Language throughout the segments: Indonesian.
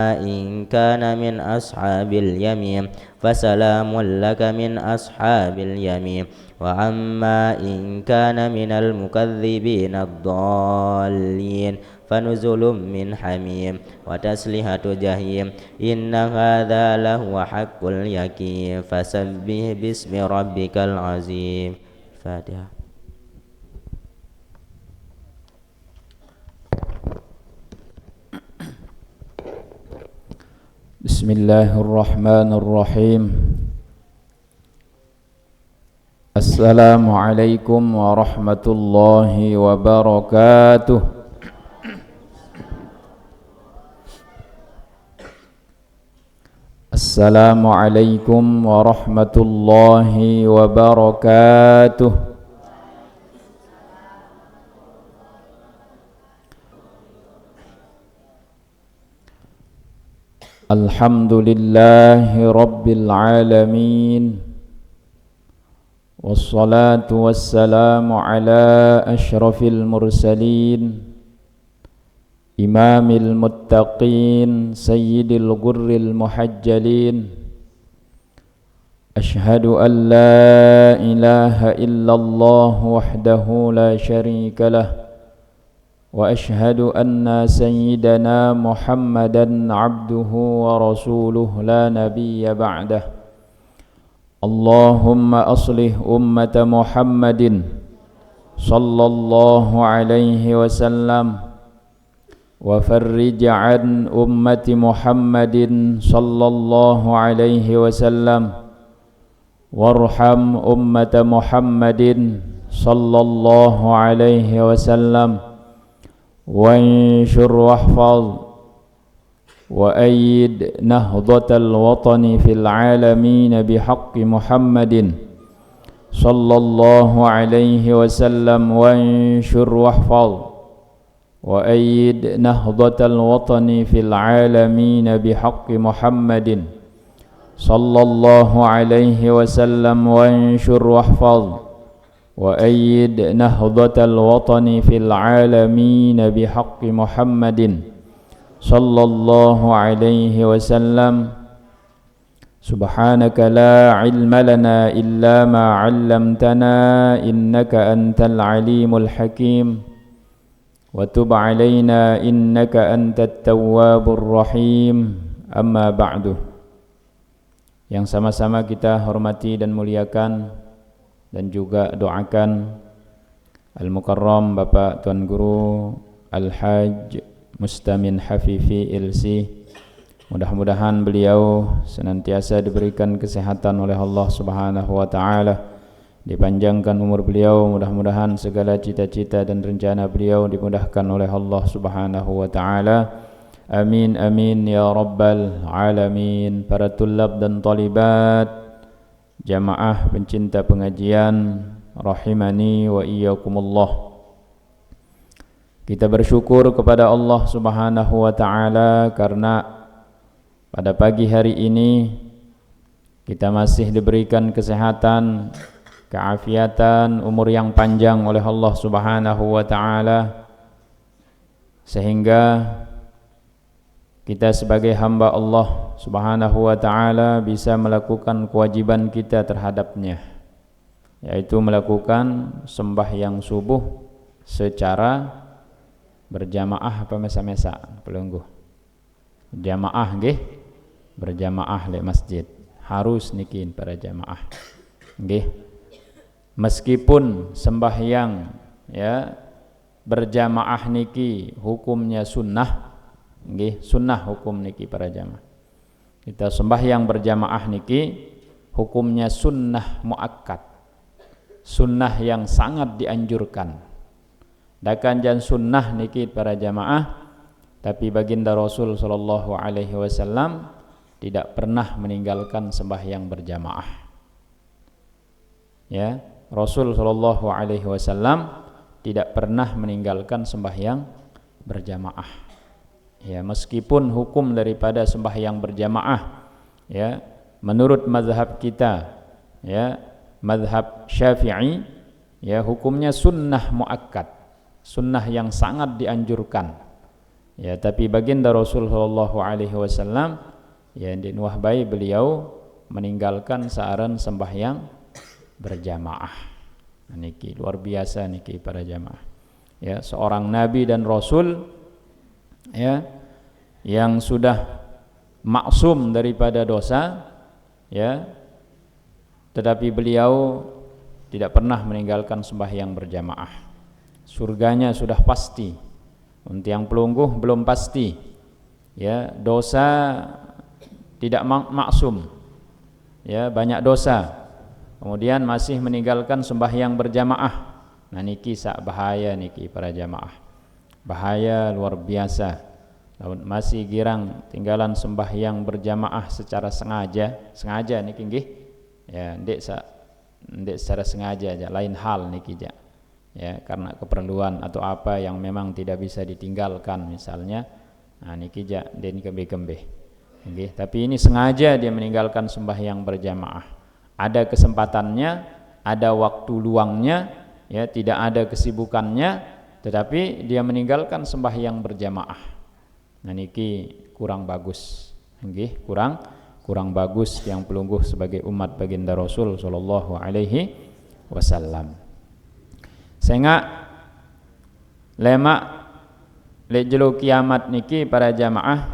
إن كان من أصحاب اليمين فسلام لك من أصحاب اليمين وأما إن كان من المكذبين الضالين فنزل من حميم وتسلية جحيم إن هذا لهو حق اليقين فسبح باسم ربك العظيم. الفاتحة. بسم الله الرحمن الرحيم. السلام عليكم ورحمة الله وبركاته. السلام عليكم ورحمة الله وبركاته. الحمد لله رب العالمين والصلاة والسلام على أشرف المرسلين إمام المتقين سيد الغر المحجلين أشهد أن لا إله إلا الله وحده لا شريك له وأشهد أن سيدنا محمدًا عبده ورسوله لا نبي بعده. اللهم أصلح أمة محمد صلى الله عليه وسلم وفرج عن أمة محمد صلى الله عليه وسلم وارحم أمة محمد صلى الله عليه وسلم وانشر واحفظ وأيد نهضة الوطن في العالمين بحق محمد صلى الله عليه وسلم وانشر واحفظ وأيد نهضة الوطن في العالمين بحق محمد صلى الله عليه وسلم وانشر واحفظ وأيد نهضة الوطن في العالمين بحق محمد صلى الله عليه وسلم. سبحانك لا علم لنا إلا ما علمتنا إنك أنت العليم الحكيم وتب علينا إنك أنت التواب الرحيم. أما بعد. Yang sama-sama kita hormati dan muliakan dan juga doakan Al-Mukarram Bapak Tuan Guru Al-Hajj Mustamin Hafifi LC, mudah-mudahan beliau senantiasa diberikan kesehatan oleh Allah Subhanahu wa taala, dipanjangkan umur beliau, mudah-mudahan segala cita-cita dan rencana beliau dimudahkan oleh Allah Subhanahu wa taala. Amin amin ya rabbal alamin. Para tulab dan talibat, jamaah pencinta pengajian rahimani wa iyyakumullah. Kita bersyukur kepada Allah Subhanahu wa taala karena pada pagi hari ini kita masih diberikan kesehatan, keafiatan, umur yang panjang oleh Allah Subhanahu wa taala, sehingga kita sebagai hamba Allah Subhanahu wa ta'ala bisa melakukan kewajiban kita terhadapnya, yaitu melakukan sembahyang subuh secara berjamaah apa mesa-mesa pelungguh jamaah nggih, berjamaah le masjid, harus nikin para jamaah nggih. Meskipun sembahyang ya berjamaah niki hukumnya sunnah nggih, sunnah hukum niki para jamaah. Kita sembahyang berjamaah niki hukumnya sunnah muakkad, sunnah yang sangat dianjurkan. Dakan jan sunnah niki para jamaah, tapi baginda Rasul sallallahu alaihi wasallam tidak pernah meninggalkan sembahyang berjamaah. Ya, Rasul sallallahu alaihi wasallam tidak pernah meninggalkan sembahyang berjamaah. Ya, meskipun hukum daripada sembahyang berjamaah ya menurut mazhab kita ya, mazhab Syafi'i ya, hukumnya sunnah muakkad, sunnah yang sangat dianjurkan Ya, tapi baginda Rasul sallallahu alaihi wasallam ya di wahbai beliau meninggalkan searan sembahyang berjamaah. Niki luar biasa niki para jamaah. Ya, seorang nabi dan rasul ya yang sudah maksum daripada dosa ya, tetapi beliau tidak pernah meninggalkan sembahyang berjamaah. Surganya sudah pasti, untuk yang pelungguh belum pasti ya, dosa tidak maksum ya, banyak dosa kemudian masih meninggalkan sembahyang berjamaah. Nah niki sak bahaya niki para jamaah, bahaya luar biasa. Lamun masih girang tinggalan sembahyang berjamaah secara sengaja niki nggih ya, ndek secara sengaja aja, lain hal niki ja ya, karena keperluan atau apa yang memang tidak bisa ditinggalkan misalnya. Nah niki ja den kembe-kembe nggih, tapi ini sengaja dia meninggalkan sembahyang berjamaah. Ada kesempatannya, ada waktu luangnya ya, tidak ada kesibukannya, tetapi dia meninggalkan sembahyang berjamaah. Nah niki kurang bagus nggih, kurang bagus yang pelungguh sebagai umat baginda Rasul sallallahu alaihi wasallam. Sehingga lemak lejelo kiamat niki para jamaah,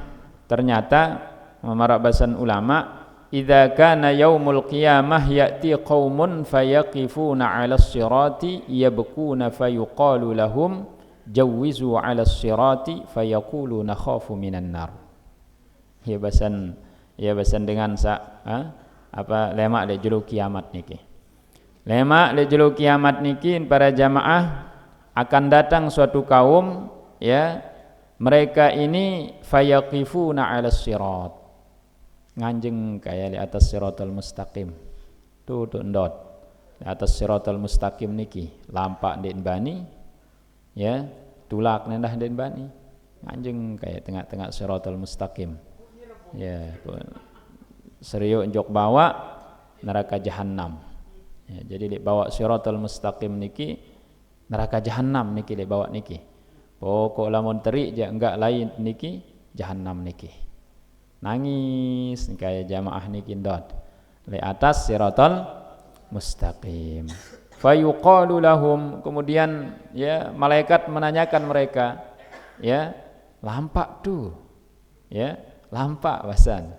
ternyata memarabasan ulama, idza kana yaumul qiyamah ya'ti qaumun fayaqifuna 'alas sirati yabkuna fayuqalu lahum jawwizu 'alas sirati fayaqulu nakhafu minan nar. Ya basan dengan lemak lejelo kiamat niki. Lemak lejelo kiamat niki para jamaah, akan datang suatu kaum ya, mereka ini fayaqifuna 'alas sirat, nganjeng kayak di atas siratal mustaqim. Tuh ndot. Di atas siratal mustaqim niki lampak den bani ya, tulak nendah den bani. Nganjeng kayak tengah-tengah siratal mustaqim. Ya, serius njok bawa neraka jahanam. Ya, jadi dibawa siratal mustaqim niki neraka jahanam niki dibawa niki. Pokok lamun terik ja enggak lain niki jahanam niki. Nangis kayak jamaah niki ndot li atas siratal mustaqim. Fayuqalu lahum, kemudian ya malaikat menanyakan mereka ya, lampak tuh ya, lampak basan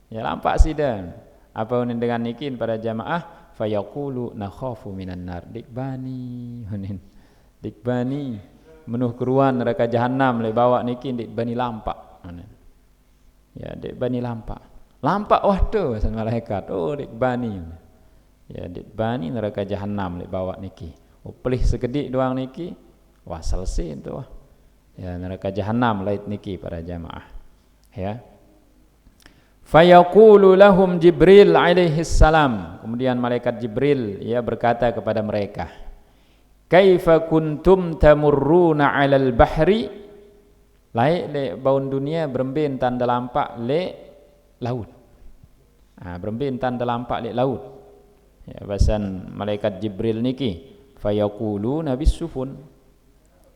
ya, lampak sidan apa unin dengan nikin para jamaah, fayaqulu nakhafu minan nar, dikbani unin dikbani menuh keruan neraka jahanam le bawa nikin dikbani lampak unin ya, dikbani lampak waduh basan malaikat, oh dikbani ya, dikbani neraka jahanam le bawa niki, pelih sekedik doang niki wah selesai itu wah ya, neraka jahanam lait niki para jamaah ya. Fayaqulu lahum Jibril alaihi salam, kemudian malaikat Jibril ya berkata kepada mereka, kaifa kuntum tamurruna 'alal bahri, laik le baun dunia berembin tanda lampak le laut. Berembin tanda lampak le laut ya, bahasan malaikat Jibril niki fayaqulu nabis sufun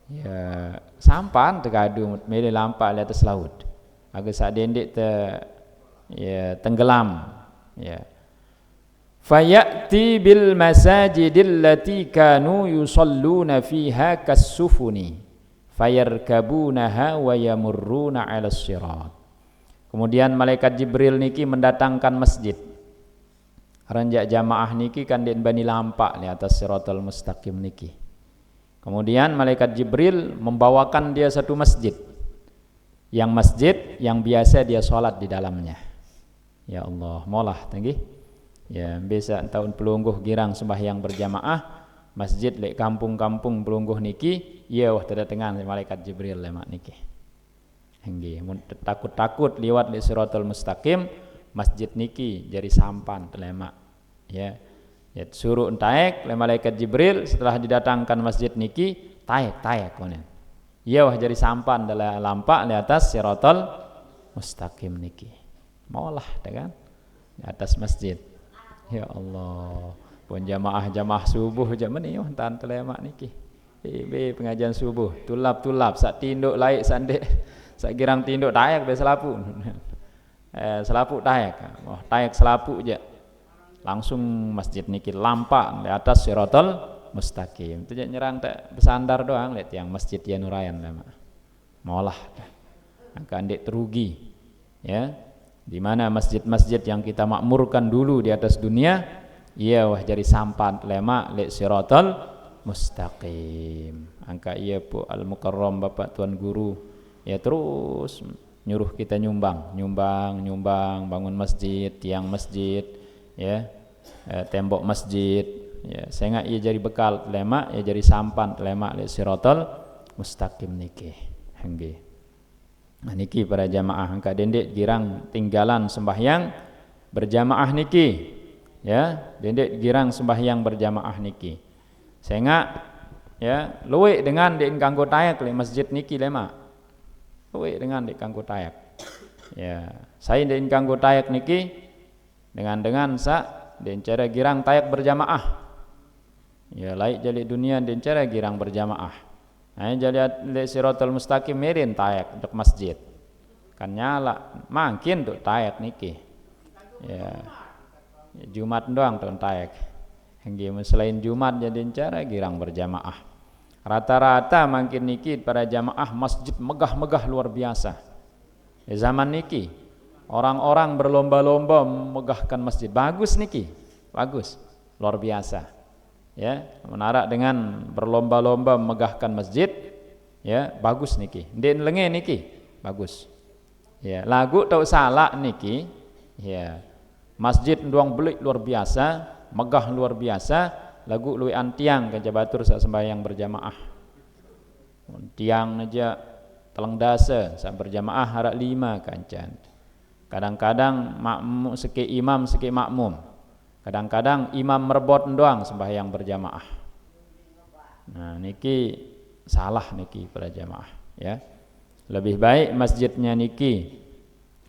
ya, sampan terkadu mele lampak le atas laut agak sak dendek ya tenggelam ya. Fayati bil masajidil lati kanu yusalluna fiha kas-sufuni fayarkabunaha wa yamurruna 'alas sirat. Kemudian malaikat Jibril niki mendatangkan masjid ranjak jamaah niki kan den bani lampak di atas siratal mustaqim niki. Kemudian malaikat Jibril membawakan dia satu masjid yang biasa dia sholat di dalamnya. Ya Allah, molah tanggi. Ya, biasa tahun pelungguh girang sembahyang berjamaah masjid lek kampung-kampung pelungguh niki, ya wah terdatangan malaikat Jibril lemak niki. Nggih, mun takut-takut liwat li siratal mustaqim, masjid niki jadi sampan lemak. Ya. Ya suruh taek le malaikat Jibril, setelah didatangkan masjid niki, taek konen. Ya wah jadi sampan dalam lampak di atas siratal mustaqim niki. Maulah kan di atas masjid. Ya Allah, pun jamaah subuh jam ni tan telemak niki. Pengajian subuh, tulap sak tinduk laik sandek Sakirang tinduk tayak be selapu. Selapu tayak. Wah, tayak selapu aja. Langsung masjid niki lampak di atas Shiratal Mustaqim. Itu nyerang tak bersandar doang lihat yang masjid ya Nurayan lama. Molah. Angka ndek terugi. Ya. Di mana masjid-masjid yang kita makmurkan dulu di atas dunia, iya wah jadi sampat lemak lek Shiratal Mustaqim. Angka iya pu Al-Mukarram Bapak Tuan Guru ya terus nyuruh kita nyumbang bangun masjid, tiang masjid, ya, tembok masjid, ya, sehingga ia jadi bekal lemak, ia jadi sampan lemak lek Shiratal Mustaqim niki. Nggih. Nah niki para jamaah angka dendek girang tinggalan sembahyang berjamaah niki. Ya, dendek girang sembahyang berjamaah niki. Sehingga ya luwih dengan dek kanggo tayak le masjid niki lemak. Luwih dengan dek kanggo tayak. Ya, saya dek kanggo tayak niki dengan sa den cara girang tayak berjamaah. Ya laik jali dunia den cara girang berjamaah. Nah, jadi le Shiratal Mustaqim merin tayak untuk masjid. Kan nyala, makin tuh tayak niki. Ya. Jumat doang tuh tayak. Nggih selain Jumat jadi cara girang berjamaah. Rata-rata makin niki para jamaah masjid megah-megah luar biasa. Di zaman niki orang-orang berlomba-lomba megahkan masjid. Bagus niki. Bagus. Luar biasa. Ya, menarak dengan berlomba-lomba megahkan masjid, ya, bagus niki. Ndek lenge niki, bagus. Ya, lagu tau salah niki, ya. Masjid nduang belik luar biasa, megah luar biasa, lagu luwi antiang kan batur sak sembahyang berjamaah. Tiang aja teleng dasa sak berjamaah harak 5 kancan. Kadang-kadang makmum seki imam seki makmum. Kadang-kadang imam merebot doang sembahyang berjamaah. Nah, niki salah niki para jamaah, ya. Lebih baik masjidnya niki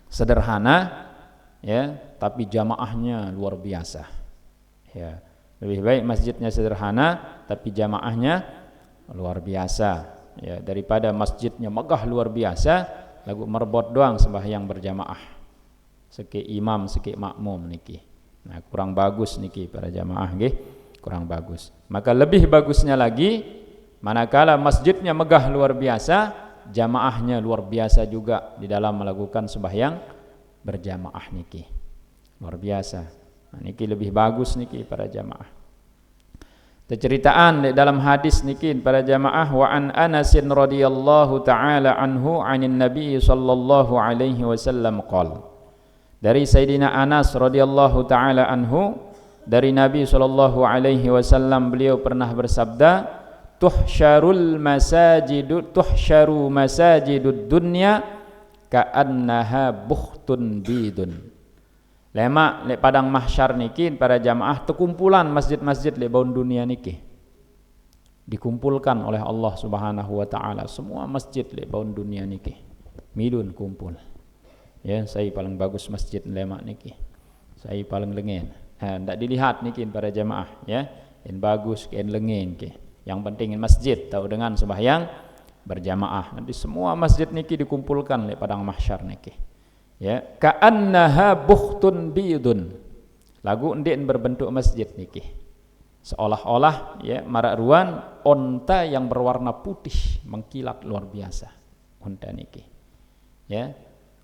sederhana, ya, tapi jamaahnya luar biasa. Ya. Lebih baik masjidnya sederhana tapi jamaahnya luar biasa, ya, daripada masjidnya megah luar biasa lagu merebot doang sembahyang berjamaah. Seki imam, seki makmum niki. Nah, kurang bagus niki para jamaah nggih, kurang bagus. Maka lebih bagusnya lagi manakala masjidnya megah luar biasa, jamaahnya luar biasa juga di dalam melakukan sembahyang berjamaah niki. Luar biasa. Nah, niki lebih bagus niki para jamaah. Terceritaan di dalam hadis niki para jamaah wa an Anas radhiyallahu taala anhu anin Nabi sallallahu alaihi wasallam qala. Dari Sayyidina Anas radhiyallahu taala anhu dari Nabi sallallahu alaihi wasallam beliau pernah bersabda tuhsyaru masajidud dunya ka'annaha bukhtun bidun. Lemak le padang mahsyar niki para jamaah terkumpulan masjid-masjid le baun dunia niki. Dikumpulkan oleh Allah Subhanahu wa taala semua masjid le baun dunia niki. Midun kumpul. Ya, saya paling bagus masjid lemak niki. Saya paling lengen. Ndak dilihat niki para jamaah, ya. En bagus, en lengen ke. Yang penting masjid tahu dengan sembahyang berjamaah. Nanti semua masjid niki dikumpulkan le padang mahsyar niki. Ya, ka'annaha bukhtun bidun. Lagu ndek berbentuk masjid niki. Seolah-olah ya marak ruan onta yang berwarna putih mengkilat luar biasa. Unta niki. Ya.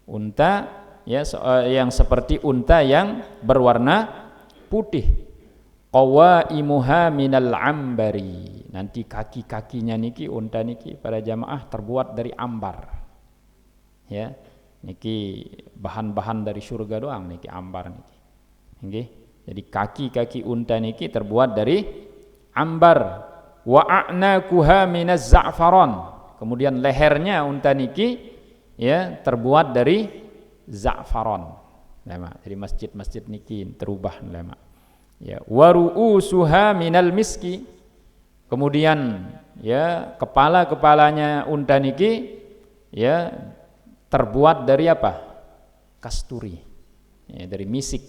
Unta ya yang seperti unta yang berwarna putih. Qawaimuha minal ambari. Nanti kaki-kakinya niki unta niki para jamaah terbuat dari ambar. Ya. Niki bahan-bahan dari surga doang niki ambar niki. Nggih. Jadi kaki-kaki unta niki terbuat dari ambar. Wa a'naquha minaz za'faran. Kemudian lehernya unta niki ya terbuat dari za'faran. Lama. Jadi masjid-masjid niki terubah lama. Ya, wa ru'usuha minal miski. Kemudian ya kepala-kepalanya unta niki ya terbuat dari apa? Kasturi. Ya, dari misik.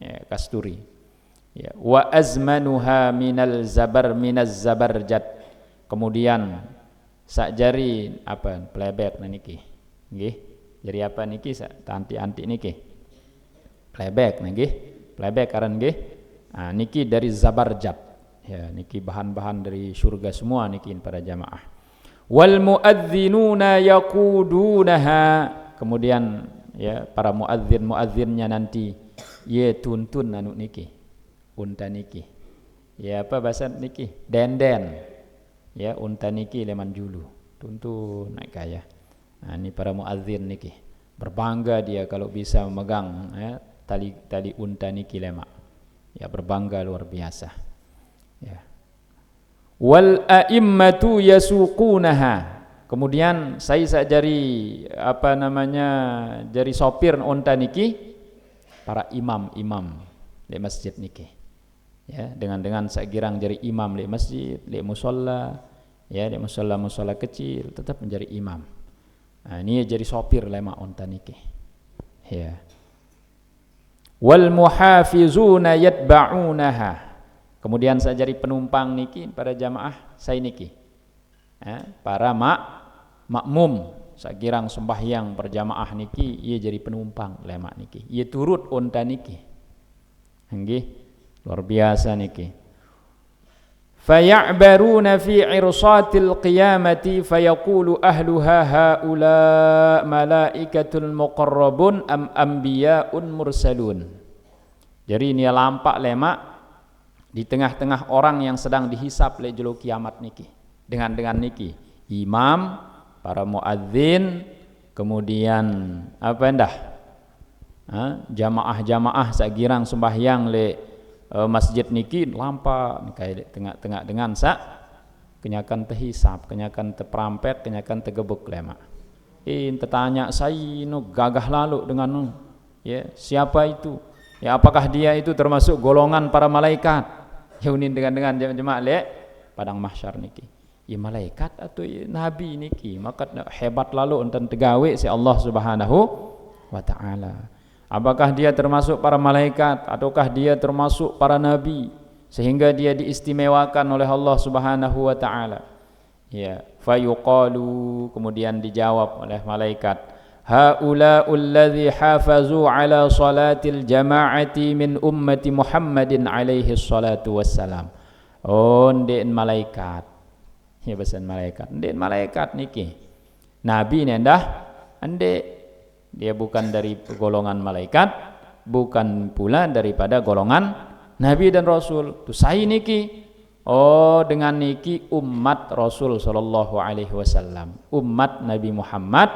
Ya, kasturi. Ya, wa azmanuha minaz zabarjat. Kemudian sak jari apa? Plebek niki. Nggih. Jadi apa niki anti-anti niki? Playback nggih. Playback karan nggih. Ah niki dari Zabarjat. Ya, niki bahan-bahan dari surga semua niki para jamaah. Wal muadzinuna yaqudunaha. Kemudian ya para muadzinnya nanti ye tuntun anu niki. Unta niki. Ya apa bahasa niki? Denden. Ya unta niki leman julu. Tuntun naik kaya. Nah, ini para muadzin niki berbangga dia kalau bisa memegang ya, tali unta niki lemak. Ya berbangga luar biasa. Ya. Wal a'immatu yasuqunaha. Kemudian saya jari apa namanya jari sopir unta niki para imam-imam di masjid niki. Ya, dengan sekirang jari imam di masjid, di musalla, ya di musalla kecil tetap menjadi imam. Nah, ini jadi sopir lemak unta niki. Ya. Wal muhafizuna yatba'unaha. Kemudian saya jadi penumpang niki para jamaah saya niki. Ya, para makmum sakirang sembahyang berjamaah niki ia jadi penumpang lemak niki. Ia turut unta niki. Nggih, luar biasa niki. Faya'baruna fi irsatil qiyamati fayaqulu ahluha haula malaikatul muqarrabun am anbiya'un mursalun. Jadi ini lampak lemak di tengah-tengah orang yang sedang dihisap oleh julu kiamat niki. Dengan niki imam, para muadzin, kemudian apa endah? Jamaah-jamaah sakirang sembahyang le masjid niki lampak kayak tengah-tengah dengan kenyakan terhisap, kenyakan terperampet, kenyakan tergebuk lemak. Tertanya saya gagah lalu dengan ya siapa itu? Ya apakah dia itu termasuk golongan para malaikat? Ya unin dengan jemaah le padang mahsyar niki. Ya malaikat atau ya nabi niki, maka hebat lalu enten tegawe si Allah Subhanahu wa taala. Apakah dia termasuk para malaikat ataukah dia termasuk para nabi sehingga dia diistimewakan oleh Allah Subhanahu wa taala? Ya, fayuqalu kemudian dijawab oleh malaikat, haula'ul ladzi hafazu ala salatil jama'ati min ummati Muhammadin alaihi salatu wassalam. Oh, ndek malaikat. Ya pesan malaikat. Ndek malaikat niki. Nabi nendah ndek. Dia bukan dari golongan malaikat, bukan pula daripada golongan nabi dan rasul. Tu saya niki. Oh, dengan niki umat Rasul sallallahu alaihi wasallam, umat Nabi Muhammad.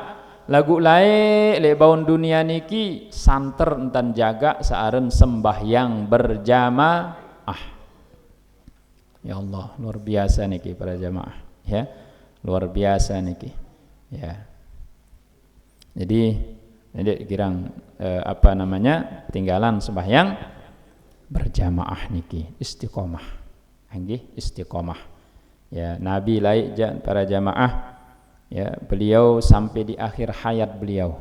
Lagu lae le baun dunia niki santer entan jaga saaren sembahyang berjamaah. Ya Allah, luar biasa niki para jamaah, ya. Luar biasa niki. Ya. Jadi kirang apa namanya tinggalan sembahyang berjamaah niki istiqomah, nggih istiqomah. Ya Nabi laik para jamaah, ya beliau sampai di akhir hayat beliau.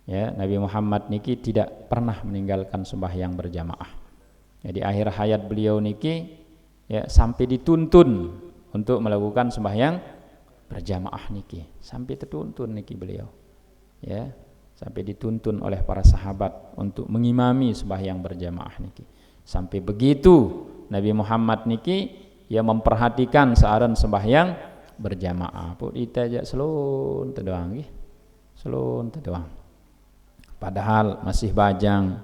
Ya Nabi Muhammad niki tidak pernah meninggalkan sembahyang berjamaah. Ya, di akhir hayat beliau niki ya sampai dituntun untuk melakukan sembahyang berjamaah niki, sampai tertuntun niki beliau. Ya sampai dituntun oleh para sahabat untuk mengimami sembahyang berjamaah niki. Sampai begitu Nabi Muhammad niki ia memperhatikan searan sembahyang berjamaah. Pun ditajak selon terdoang nggih. Selon terdoang. Padahal masih bajang,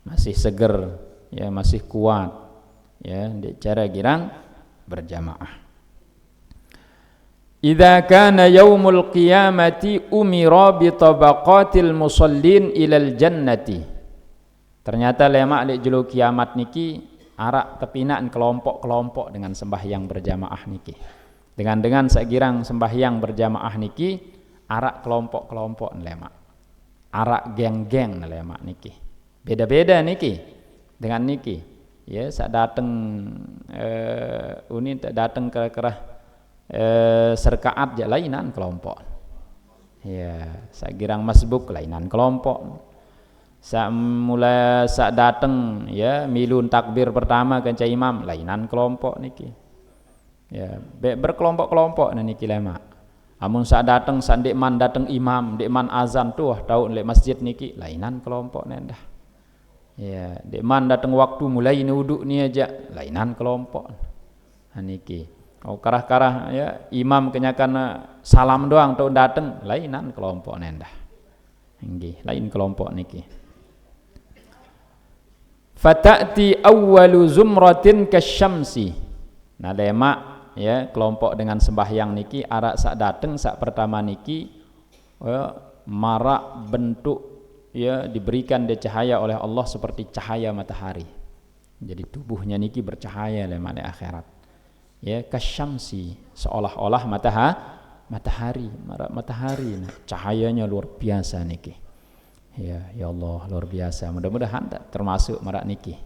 masih seger, ya masih kuat. Ya, di cara girang berjamaah. Idza kana yaumul qiyamati umira bi tabaqatil musallin ilal jannati. Ternyata lemak di julu kiamat niki arak tepinaan kelompok-kelompok dengan sembahyang berjamaah niki. Dengan sekirang sembahyang berjamaah niki arak kelompok-kelompok lemak. Arak geng-geng lemak niki. Beda-beda niki dengan niki. Ya, sak dateng uni tak dateng kerah serkaat je lainan kelompok. Ya, sak girang masbuk lainan kelompok. Sak dateng ya milun takbir pertama kanca imam lainan kelompok niki. Ya, berkelompok-kelompok niki lemak. Amun sak dateng sak ndek man dateng imam, ndek man azan tuh tahu lek masjid niki lainan kelompok nendah. Ya, ndek man dateng waktu mulai ni wuduk ni aja lainan kelompok. Niki. Oh karah-karah ya imam kenyakan salam doang tuh dateng lainan kelompok nendah. Nggih, lain kelompok niki. Fata'ti awwalu zumratin kasyamsi. Nah lemak ya kelompok dengan sembahyang niki arak sak dateng sak pertama niki ya, marak bentuk ya diberikan dia cahaya oleh Allah seperti cahaya matahari. Jadi tubuhnya niki bercahaya lemak di akhirat. Ya kasyamsi seolah-olah matahari, marak matahari. Nah, cahayanya luar biasa niki. Ya Allah luar biasa. Mudah-mudahan tak termasuk marak niki.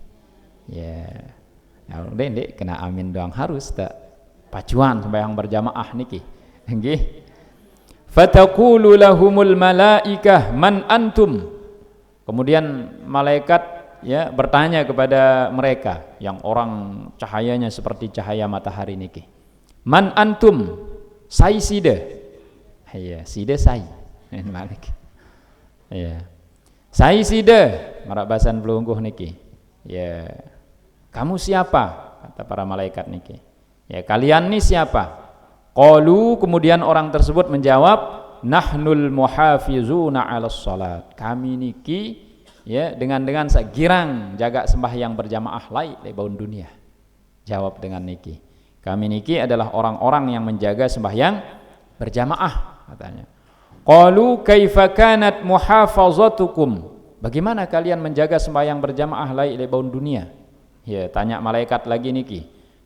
Ya. Nah, dek kena amin doang harus tak pacuan sembahyang berjamaah niki. Nggih. Fataqulu lahumul malaikah man antum. Kemudian malaikat ya bertanya kepada mereka yang orang cahayanya seperti cahaya matahari niki. Man antum? Sai side. Ya, side sai. Malik. Ya. Sai side marak bahasan pelungguh niki. Ya. Kamu siapa? Kata para malaikat niki. Ya, kalian ni siapa? Qalu kemudian orang tersebut menjawab, nahnul muhafizuna 'alas salat. Kami niki ya dengan sagirang jaga sembahyang berjamaah lai baun dunia. Jawab dengan niki. Kami niki adalah orang-orang yang menjaga sembahyang berjamaah katanya. Qalu kaifa kanat muhafazatukum? Bagaimana kalian menjaga sembahyang berjamaah lai baun dunia? Ya, tanya malaikat lagi niki.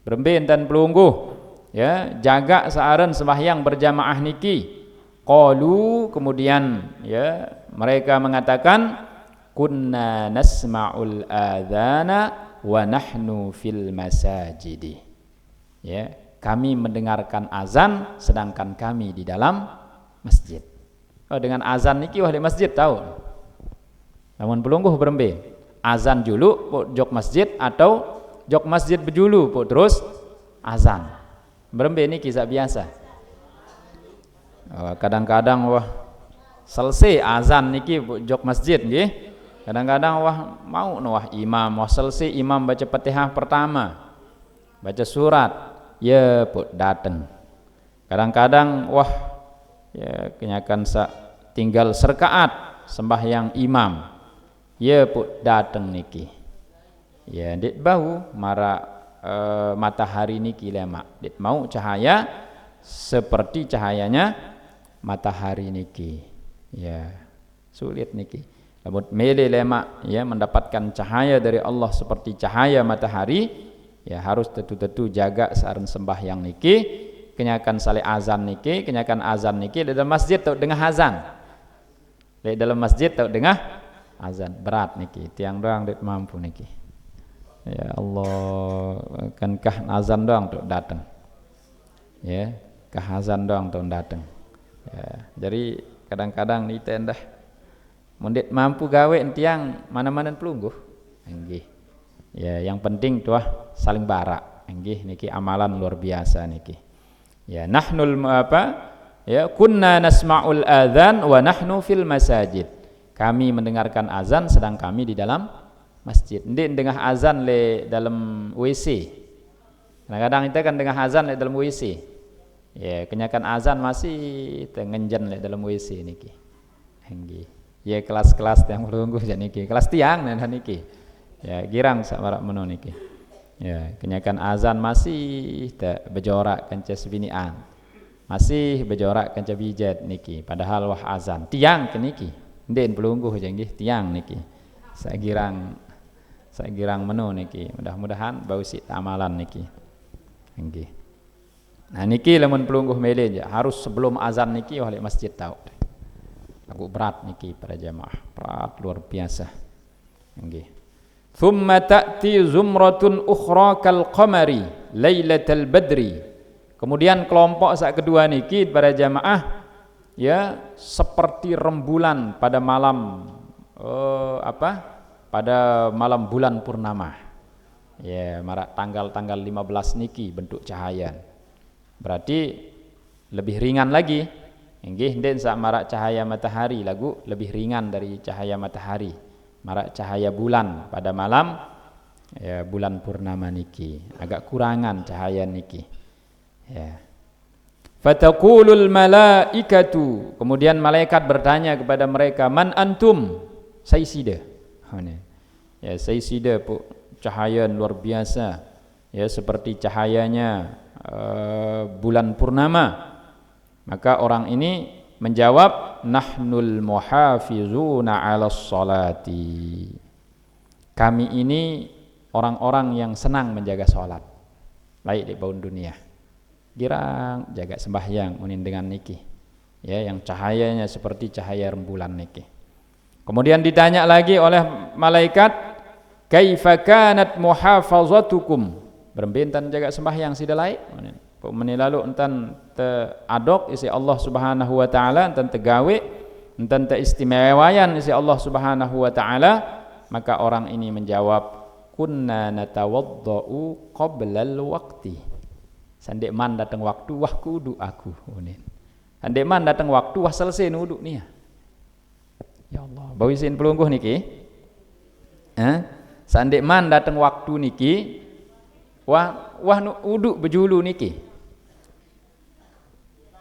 Beremben dan pelungguh ya, jaga searan sembahyang berjamaah niki. Qalu kemudian ya mereka mengatakan kunna nasma'ul adzana wa nahnu fil masajidi. Ya, kami mendengarkan azan sedangkan kami di dalam masjid. Oh, dengan azan niki wah di masjid tahu. Namun pelungguh berembe. Azan julu jok masjid atau jok masjid bejulu terus azan. Berembe ini kisah biasa. Kadang-kadang wah selesai azan niki jok masjid nggih. Kadang-kadang wah mau wah imam wah selesai imam baca Fatihah pertama. Baca surat ya datang. Kadang-kadang wah ya kenyakan tinggal serkaat sembahyang imam ya datang niki ya dit bau mara matahari niki lemak dit mau cahaya seperti cahayanya matahari niki ya sulit niki namun mele lemak ya mendapatkan cahaya dari Allah seperti cahaya matahari ya harus tentu-tentu jaga saran sembahyang niki kenyakan sale azan niki kenyakan azan niki di dalam masjid atau dengar azan di dalam masjid atau dengar azan berat niki tiang doang dit mampu niki ya Allah kankah azan doang tuh datang ya kah azan doang tuh datang ya jadi kadang-kadang ni tendah mundit mampu gawe tiang mana-mana pelungguh nggih ya yang penting tuh saling barak nggih niki amalan luar biasa niki ya nahnul apa ya kunna nasma'ul adzan wa nahnu fil masajid. Kami mendengarkan azan sedang kami di dalam masjid. Ndik dengar azan le dalam WC. Kadang-kadang kita kan dengar azan le dalam WC. Ya, kenyakan azan masih tengenjen le dalam WC niki. Nggih. Ya kelas-kelas yang melungguh jan niki. Kelas tiang dan niki. Ya girang sak marak meno niki. Ya, kenyakan azan masih tak bejorak kanca sebinian. Masih bejorak kanca bijat niki. Padahal wah azan tiang ke niki. Den pelungguh aja nggih tiang niki. Sagirang menu niki. Mudah-mudahan bau sit amalan niki. Nggih. Nah niki lamun pelungguh mele harus sebelum azan niki wali masjid tahu. Aku berat niki para jamaah. Berat luar biasa. Nggih. Thumma ta'ti zumratun ukhra kal qamari lailatal badri. Kemudian kelompok sak kedua niki para jamaah ya seperti rembulan pada malam pada malam bulan purnama ya marak tanggal 15 niki bentuk cahaya berarti lebih ringan lagi. Nggih den sak marak cahaya matahari lagu lebih ringan dari cahaya matahari. Marak cahaya bulan pada malam ya bulan purnama niki agak kurangan cahaya niki. Ya. Fataqulul malaikatu, kemudian malaikat bertanya kepada mereka, man antum? Saisida. Ya saisida cahaya luar biasa. Ya seperti cahayanya bulan purnama. Maka orang ini menjawab, nahnul muhafizuna 'alas salati. Kami ini orang-orang yang senang menjaga salat. Laik di baun dunia. Girang jaga sembahyang unin dengan niki. Ya, yang cahayanya seperti cahaya rembulan niki. Kemudian ditanya lagi oleh malaikat, kaifa kanat muhafazatukum? Berbentan jaga sembahyang sida laik. Menilalu entan te adok isi Allah Subhanahu wa taala, entan tegawe, entan te istimewayan isi Allah Subhanahu wa taala, maka orang ini menjawab, kunna natawaddau qabla al-waqti. Sandek man datang waktu wah kudu aku. Sandek man datang waktu wah selesai nudu nih. Ya Allah, bawisin pelungguh niki. Sandek man datang waktu niki wah uduk bejulu niki.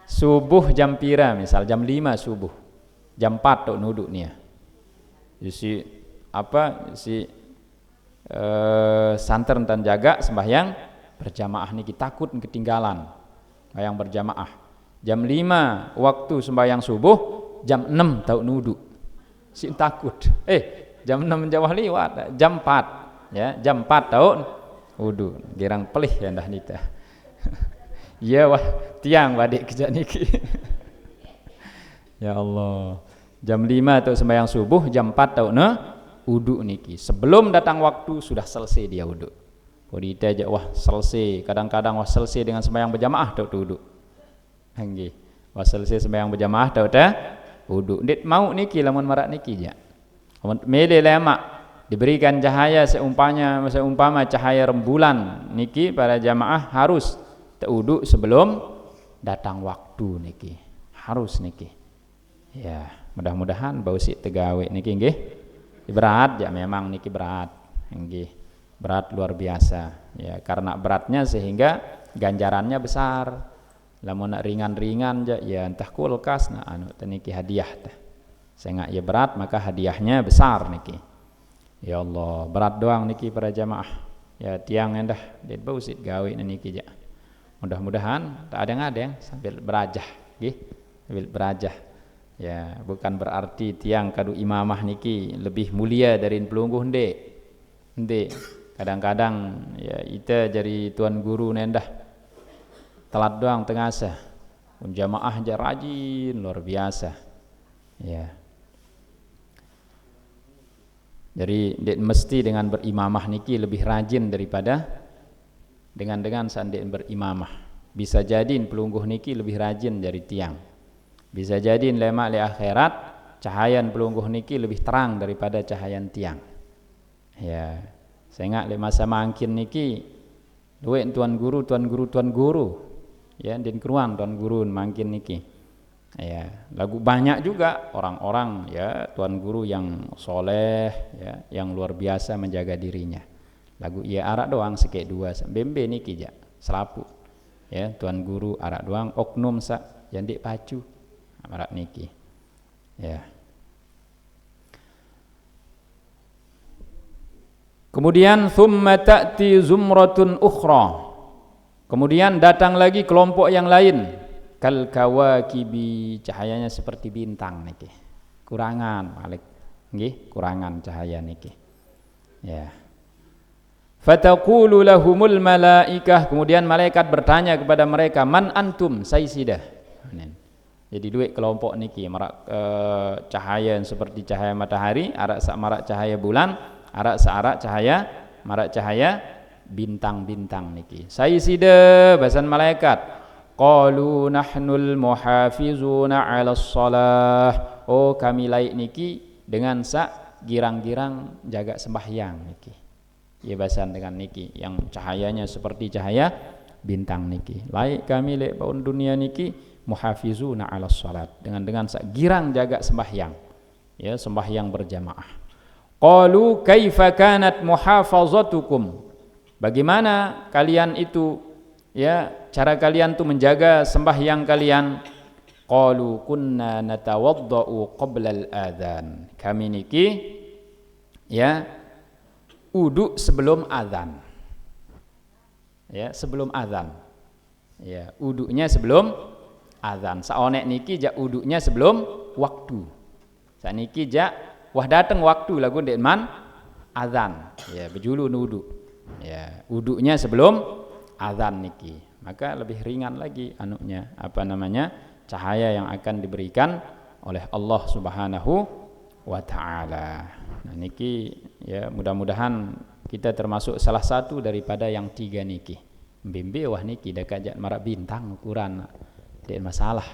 Subuh jam pira misal jam 5 subuh. Jam 4 tok nuduk nih. Si santer dan jaga sembahyang berjamaah niki takut ketinggalan sembahyang berjamaah. Jam 5 waktu sembahyang subuh, jam 6 tau nuduk. Si takut. Jam 6 jawah liwat, jam 4 ya, jam 4 tau wudu. Girang pelih ya dah nita. Ya wah tiang wadik kerja niki. Ya Allah. Jam 5 tau sembahyang subuh, jam 4 tau wudu niki. Sebelum datang waktu sudah selesai dia wudu. Podita aja wah selesai. Kadang-kadang wah selesai dengan sembahyang berjamaah tau wudu. Nggih. Wah selesai sembahyang berjamaah tau wudu. Ndik mau niki lamun marak niki ja. Lamun mele lemak diberikan cahaya seumpama cahaya rembulan niki para jamaah harus wudu sebelum datang waktu niki. Harus niki. Ya, mudah-mudahan bau si tegawe niki nggih. Berat ya memang niki berat. Nggih. Berat luar biasa. Ya, karena beratnya sehingga ganjarannya besar. Lamun ringan-ringan ya entah kulkas anu niki hadiah teh. Sehingga ya berat maka hadiahnya besar niki. Ya Allah, berat doang niki para jamaah. Ya tiang endah det bau sit gawe niki ja. Mudah-mudahan tak ada ngadeng sambil berajah nggih. Sambil berajah. Ya, bukan berarti tiang kadu imamah niki lebih mulia dari pelungguh ndek. Ndek. Kadang-kadang ya ita jadi tuan guru nendah telat doang tengasa. Jamaah aja rajin luar biasa. Ya. Jadi ndek mesti dengan berimamah niki lebih rajin daripada dengan sandek berimamah. Bisa jadi pelungguh niki lebih rajin dari tiang. Bisa jadi lemak li akhirat cahayan pelungguh niki lebih terang daripada cahayan tiang. Ya, sehingga le masa mangkin niki luwe tuan guru. Ya, den keruan tuan guru mangkin niki. Ya, lagu banyak juga orang-orang ya tuan guru yang soleh ya, yang luar biasa menjaga dirinya. Lagu ia arak doang sekek dua bembe niki ja selapu. Ya, tuan guru arak doang oknum sak yang dik pacu arak niki. Ya. Kemudian thumma ta'ti zumratun ukhra. Kemudian datang lagi kelompok yang lain, kal kawakibi, cahayanya seperti bintang niki. Kurangan Malik. Nggih, kurangan cahaya niki. Ya. Fataqulu lahumul malaikah, kemudian malaikat bertanya kepada mereka, man antum saisidah. Jadi dua kelompok niki, marak cahaya yang seperti cahaya matahari, arak sak marak cahaya bulan, arak sak arak marak cahaya bintang-bintang niki. Saisida bahasan malaikat. Qalu nahnul muhafizuna 'alas shalah. Oh, kami laik niki dengan sak girang-girang jaga sembahyang niki. Ya bahasan dengan niki yang cahayanya seperti cahaya bintang niki. Laik kami lek baun dunia niki muhafizuna 'alas shalat, dengan girang jaga sembahyang, ya, sembahyang berjamaah. Qalu kaifa kanat muhafazatukum, bagaimana kalian itu, ya, cara kalian tuh menjaga sembahyang kalian? Qalu kunna natawaddau qabla al-adzan, kami niki, ya, wudu sebelum azan, ya, sebelum azan, ya, wudunya sebelum azan. Saonek niki jak wudunya sebelum waktu, saniki jak wah datang waktu lagu ndek man azan, ya, bejulu wudu, ya, wudunya sebelum azan niki, maka lebih ringan lagi anunya, apa namanya, cahaya yang akan diberikan oleh Allah Subhanahu wa taala. Nah niki, ya, mudah-mudahan kita termasuk salah satu daripada yang 3 niki. Mbimbe wah niki dak kajak marak bintang ukuran, tidak masalah.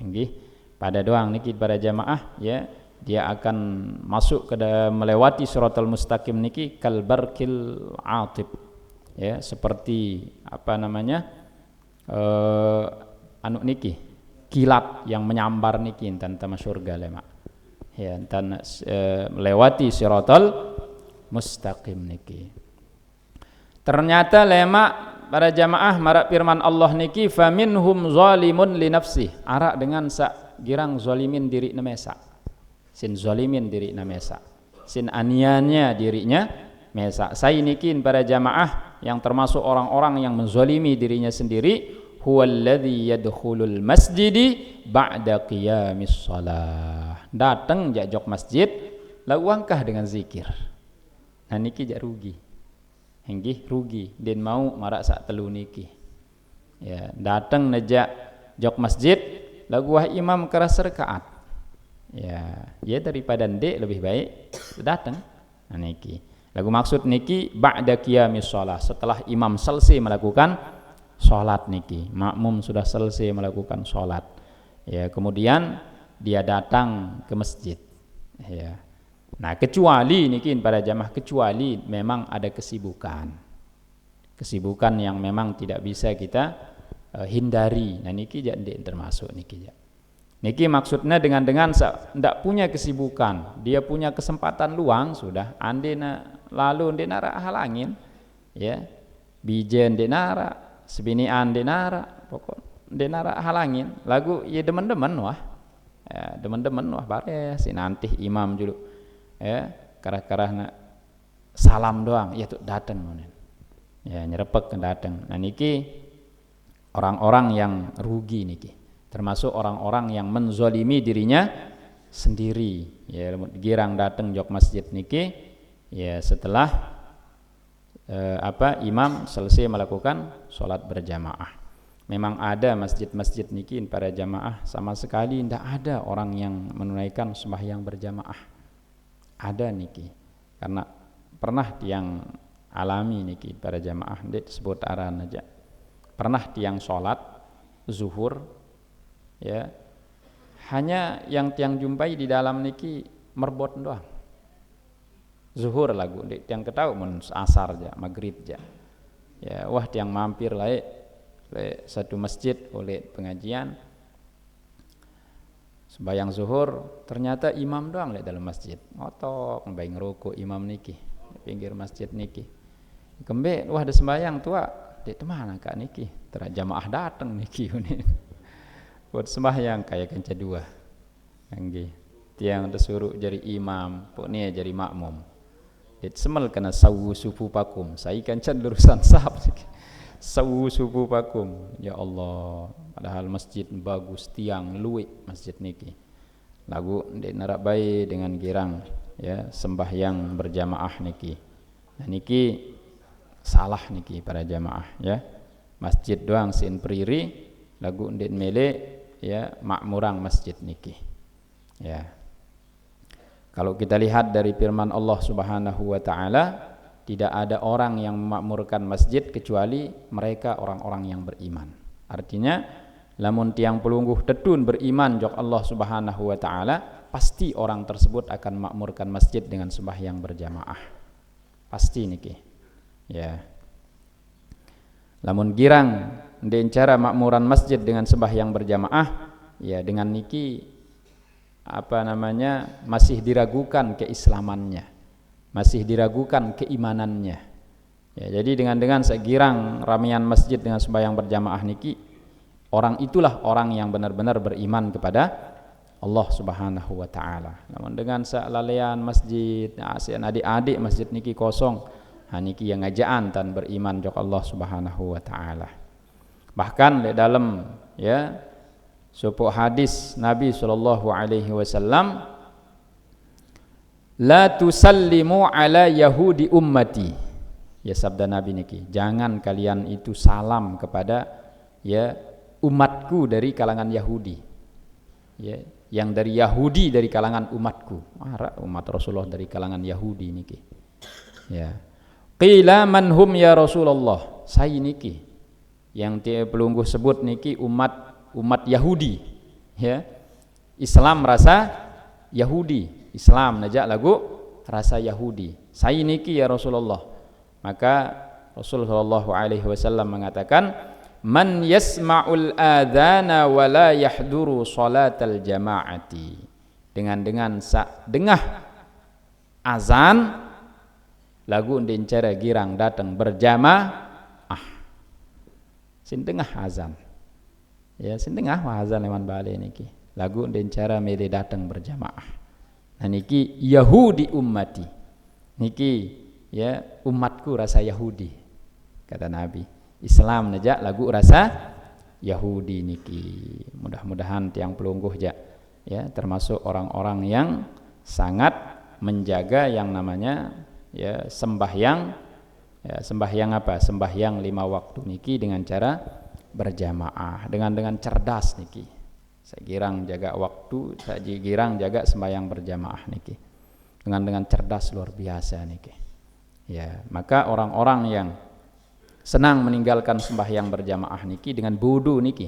Nggih, pada doang niki para jamaah, ya, dia akan masuk ke melewati siratal mustaqim niki kal barkil atib, ya, seperti apa namanya, anu niki kilat yang menyambar niki tentang surga lemak, ya, dan melewati siratal mustaqim niki. Ternyata lemak para jamaah marak firman Allah niki faminhum zalimun li nafsi, arak dengan sak girang zalimin diri nemesa, sin zalimin diri namesa, sin aniannya dirinya mesa. Saya nikin para jamaah yang termasuk orang-orang yang menzalimi dirinya sendiri, huwallazi yadkhulul masjidi ba'da qiyamis shalah, datang jajok masjid lalu angkah dengan zikir. Nah niki jak rugi, henggih rugi den mau marak sak telu niki, ya, datang nejak jok masjid lagu wah imam keras rakaat, ya, ya, daripada ndek lebih baik datang. Nah niki lagu maksud niki ba'da qiyamis shalah, setelah imam selesai melakukan sholat niki, makmum sudah selesai melakukan sholat, ya, kemudian dia datang ke masjid, ya. Nah kecuali niki pada jamaah, kecuali memang ada kesibukan yang memang tidak bisa kita hindari. Nah niki jadi termasuk niki. Niki maksudnya dengan tidak punya kesibukan, dia punya kesempatan luang sudah, andena lalu andena halangin, ya, bijen denara, sebinian denara, pokok denara halangin, lagu ya demen-demen wah, ya, demen-demen wah bare si nanti imam dulu, ya, karah-karah nak salam doang, ya tuh datang, ya, nyerepek datang. Nah niki orang-orang yang rugi niki, termasuk orang-orang yang menzalimi dirinya sendiri, ya, girang datang jok masjid niki, ya, setelah imam selesai melakukan sholat berjamaah. Memang ada masjid-masjid niki para jamaah sama sekali tidak ada orang yang menunaikan sembahyang berjamaah, ada niki, karena pernah tiang alami niki para jamaah disebut aran aja, pernah tiang sholat zuhur, ya, hanya yang tiang jumpai di dalam niki merbot doang, zuhur lagu tiang ketahu mun asar ja, maghrib ja, ya, wah tiang mampir le satu masjid oleh pengajian sembahyang zuhur, ternyata imam doang le dalam masjid, ngotok ngebayang ngerokok imam niki di pinggir masjid niki, kembe wah ada sembahyang tua di mana kak niki, jamaah datang niki buat sembahyang kayak kenca dua, anggi tiang disuruh jadi imam, pokoknya jadi makmum, dit semel kena sawu sufu pakum, saya kancan lurusan sahab sawu sufu pakum, ya Allah, padahal masjid bagus tiang luwek masjid niki, lagu ndek narak bae dengan girang, ya, sembahyang berjamaah niki. Nah niki salah niki para jamaah, ya, masjid doang sin priri lagu ndek mele, ya, makmurang masjid niki, ya. Kalau kita lihat dari firman Allah Subhanahu wa taala, tidak ada orang yang memakmurkan masjid kecuali mereka orang-orang yang beriman. Artinya lamun tiang pelungguh tetun beriman jok Allah Subhanahu wa taala, pasti orang tersebut akan memakmurkan masjid dengan sembahyang berjamaah. Pasti niki. Ya. Lamun girang den cara makmuran masjid dengan sembahyang berjamaah, ya dengan niki masih diragukan keislamannya, masih diragukan keimanannya. Ya, jadi dengan segirang ramian masjid dengan sembahyang berjamaah niki, orang itulah orang yang benar-benar beriman kepada Allah Subhanahu wa taala. Namun dengan salalean masjid, asian adik-adik masjid niki kosong, niki yang ngajaan tan beriman jok Allah Subhanahu wa taala. Bahkan di dalam ya sebuah hadis Nabi sallallahu alaihi wasallam, la tusallimu ala yahudi ummati. Ya sabda Nabi niki, jangan kalian itu salam kepada ya umatku dari kalangan Yahudi. Ya, yang dari Yahudi dari kalangan umatku. Umat Rasulullah dari kalangan Yahudi niki. Ya. Qila man hum ya Rasulullah? Saya niki yang pelungguh sebut niki umat Yahudi. Ya. Islam rasa Yahudi, Islam najak lagu rasa Yahudi. Saya niki ya Rasulullah. Maka Rasulullah sallallahu alaihi wasallam mengatakan, man yasma'ul adzana wa la yahduru salatal jama'ati. Dengan dengah azan lagu ndin cara girang datang berjamaah. Sin dengah azan. Ya sin dengah azan leman bale niki. Lagu ndin cara mede datang berjamaah. Nah niki Yahudi ummati. Niki ya umatku rasa Yahudi kata Nabi. Islam najak lagu rasa Yahudi niki. Mudah-mudahan tiang pelungguh ya termasuk orang-orang yang sangat menjaga yang namanya ya sembahyang apa? Sembahyang 5 waktu niki dengan cara berjamaah, dengan cerdas niki. Saya girang jaga waktu, saya girang jaga sembahyang berjamaah niki. Dengan cerdas luar biasa niki. Ya, maka orang-orang yang senang meninggalkan sembahyang berjamaah niki dengan bodoh niki.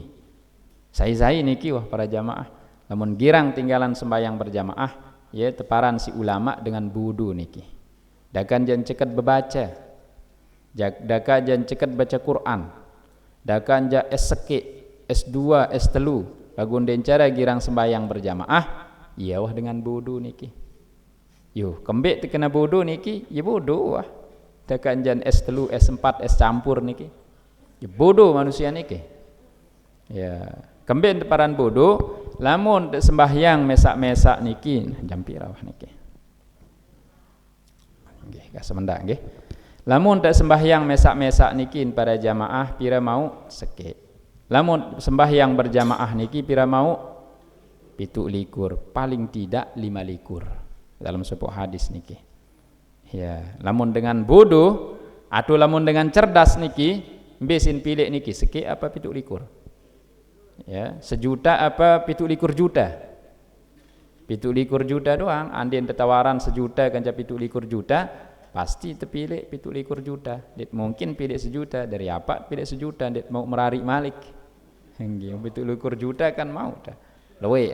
Saya niki wah para jamaah. Namun girang tinggalan sembahyang berjamaah, ya teparan si ulama dengan bodoh niki. Dakan jan cekat bebaca. Dakan jan cekat baca Quran. Dakan ja S1, S2, S3 lagun den cara girang sembahyang berjamaah, iya wah dengan bodoh niki. Yo, kembek terkena bodoh niki, ya bodoh wah. Dakan jan S3, S4, S campur niki. Ya bodoh manusia niki. Ya, kembek teparan bodoh, lamun sembahyang mesak-mesak niki, jam pira wah niki. Nggih, gak semendak nggih. Lamun tak sembahyang mesak-mesak niki pada jamaah pira mau seke. Lamun sembahyang berjamaah niki pira mau 17, paling tidak 15. Dalam sebuah hadis niki. Ya, lamun dengan bodoh atau lamun dengan cerdas niki, besin pilih niki seki apa 17. Ya, 1 juta apa 17 juta. 17 juta doang, andien tawaran 1 juta kan 17 juta, pasti terpilih 17 juta. Dit mungkin pilih 1 juta, dari apa pilih 1 juta, dit mau merarik malik. Nggih, 17 juta kan mau dah. Luwe.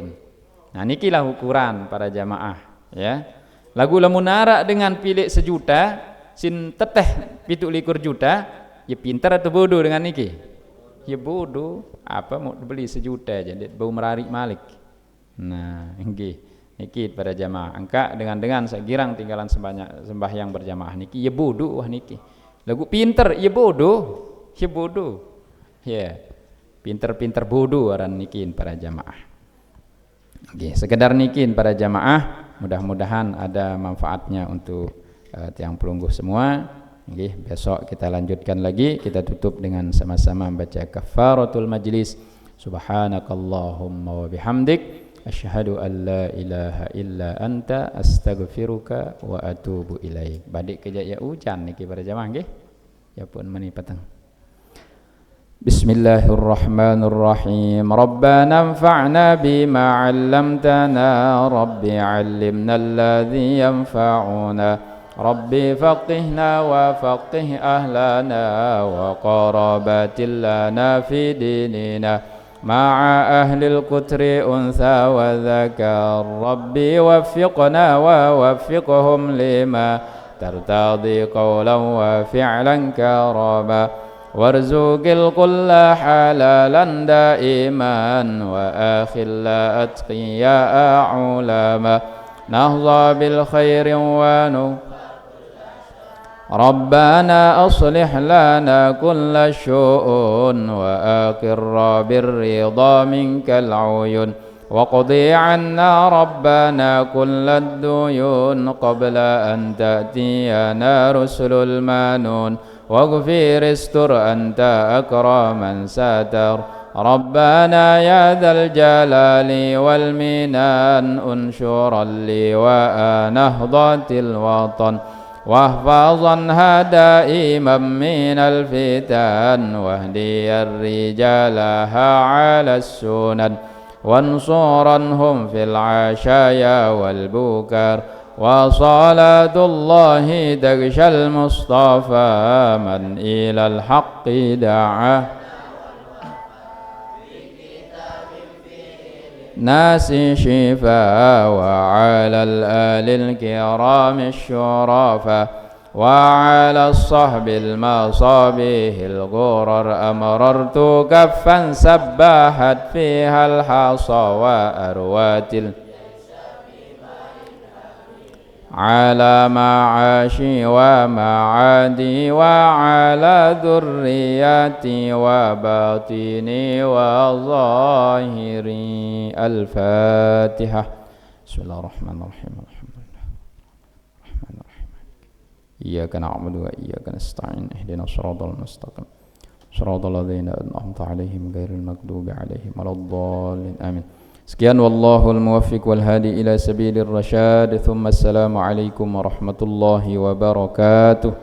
Nah, nikilah ukuran para jamaah. Ya, lagu lamun nara dengan pilih 1 juta sin teteh 17 juta, ya pintar atau bodoh dengan niki? Ya bodoh, apa mau beli 1 juta jadi bau merarik malik. Nah, nggih niki para jamaah angka dengan segirang tinggalan sembahyang berjamaah niki ya bodoh wah niki. Lagu pintar ya bodoh, ya bodoh. Ya, pintar-pintar bodoh aran nikin para jamaah. Oke, sekedar nikin para jamaah, mudah-mudahan ada manfaatnya untuk tiang pelungguh semua. Oke, besok kita lanjutkan lagi, kita tutup dengan sama-sama membaca kafaratul majlis. Subhanakallahumma wa bihamdik asyhadu an la ilaha illa anta astaghfiruka wa atubu ilaik. Badik kejak ya hujan niki para jamaah nggih. Ya pun meni petang. Bismillahirrahmanirrahim. Rabbana anfa'na bima 'allamtana, Rabbi 'allimna alladhi yanfa'una, Rabbi faqihna wa faqih ahlana wa qarabatil lana fi dinina ma'a ahlil qutri untha wa dhakar, Rabbi waffiqna wa waffiqhum lima tartadi qawlan wa fi'lan karama. وارزق الكل حلالا دائما وآخل أتقياء علما نهضى بالخير ربنا أصلح لنا كل الشؤون وأقر بالرضا منك العيون وقضي عنا ربنا كل الديون قبل أن تأتينا رسل المانون واغفر استر أنت أكرم من ساتر ربنا يا ذا الجلال والمنان انشر اللواء نهضة الوطن واحفظنها دائما من الفتن واهدي الرجالها على السنن وانصرنهم في العشايا والبكر وصلاة الله تغشى المصطفى من إلى الحق دعا ناس شفاء وعلى الآل الكرام الشرفاء وعلى الصحب المصابيح الغرر أمررت كفا سباحت فيها الحصى وأروات على معاشي ومعادي وعلى ذرياتي وباطني وظاهري. الفاتحة. بسم الله الرحمن الرحيم. الحمد لله الرحمن الرحيم إياك نعبد وإياك نستعين اهدنا الصراط المستقيم صراط الذين أنعمت عليهم غير المغضوب عليهم ولا الضالين آمين. Sekian wallahul muwaffiq wal hadi ila sabilir rasyad. Thumma assalamu alaikum warahmatullahi wabarakatuh.